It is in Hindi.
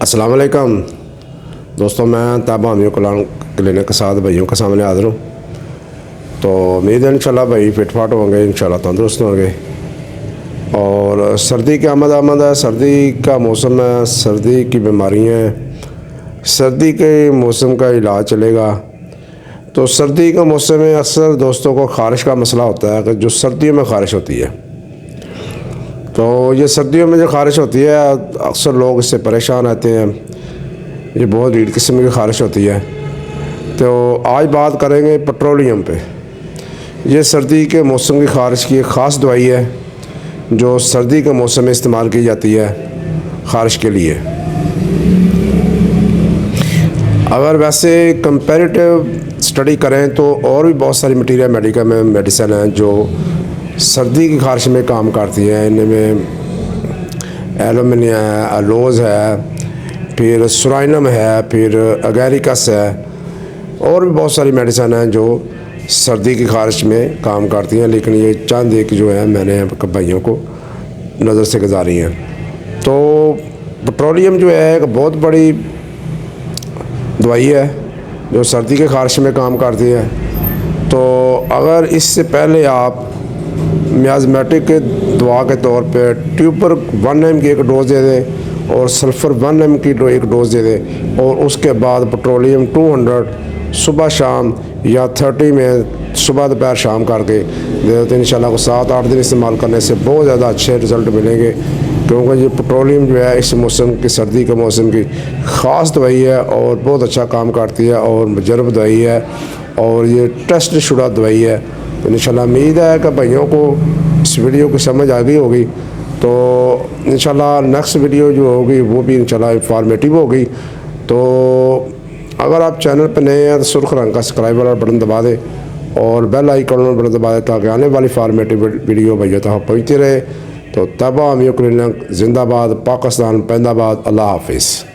अस्सलाम वालेकुम दोस्तों, मैं ताबा होमियो क्लिनिक के साथ भाइयों के सामने हाजिर हूँ। तो उम्मीद है इंशाल्लाह भाई फिटफाट होंगे, इंशाल्लाह तंदुरुस्त होंगे। और सर्दी की आमद है, सर्दी का मौसम है, सर्दी की बीमारियाँ हैं, सर्दी के मौसम का इलाज चलेगा। तो सर्दी का मौसम में अक्सर दोस्तों को ख़ारिश का मसला होता है कि जो सर्दियों में ख़ारिश होती है। तो ये सर्दियों में जो ख़ारिश होती है अक्सर लोग इससे परेशान रहते हैं। ये बहुत रीढ़ किस्म की ख़ारिश होती है। तो आज बात करेंगे पेट्रोलियम पे। ये सर्दी के मौसम की ख़ारिश की एक ख़ास दवाई है जो सर्दी के मौसम में इस्तेमाल की जाती है ख़ारिश के लिए। अगर वैसे कंपैरेटिव स्टडी करें तो और भी बहुत सारी मटीरियल मेडिकल में मेडिसिन हैं जो सर्दी की ख़ारिश में काम करती है। इनमें एलोमिनिया है, अलोज है, फिर सुराइनम है, फिर अगैरिकस है, और भी बहुत सारी मेडिसिन हैं जो सर्दी की ख़ारिश में काम करती हैं। लेकिन ये चंद एक जो है मैंने भाइयों को नज़र से गुजारी हैं। तो पेट्रोलियम जो है एक बहुत बड़ी दवाई है जो सर्दी के ख़ारिश में काम करती है। तो अगर इससे पहले आप मियाज़मेटिक के दवा के तौर पे ट्यूबर 1 mg की एक डोज़ दे दें और सल्फ़र 1 mg की एक डोज़ दे दें, और उसके बाद पेट्रोलियम 200 सुबह शाम या 30 में सुबह दोपहर शाम करके दे देते हैं। इंशाल्लाह को 7-8 दिन इस्तेमाल करने से बहुत ज़्यादा अच्छे रिज़ल्ट मिलेंगे, क्योंकि ये पेट्रोलियम जो है इस मौसम की, सर्दी के मौसम की ख़ास दवाई है और बहुत अच्छा काम करती है और मुजरब दवाई है और ये टेस्ट शुदा दवाई है। तो इंशाल्लाह उम्मीद है कि भाइयों को इस वीडियो की समझ आ गई होगी। तो इंशाल्लाह नेक्स्ट वीडियो जो होगी वो भी इंशाल्लाह इंफॉर्मेटिव होगी। तो अगर आप चैनल पर नए हैं तो सुर्ख रंग का सब्सक्राइब वाला बटन दबा दें और बेल आइकन बटन दबा दें ताकि आने वाली फॉर्मेटिव वीडियो भाइयों तक पहुँचती रहे। तो ताबा होमियो क्लिनिक जिंदाबाद, पाकिस्तान पैंदाबाद। अल्लाह हाफिज़।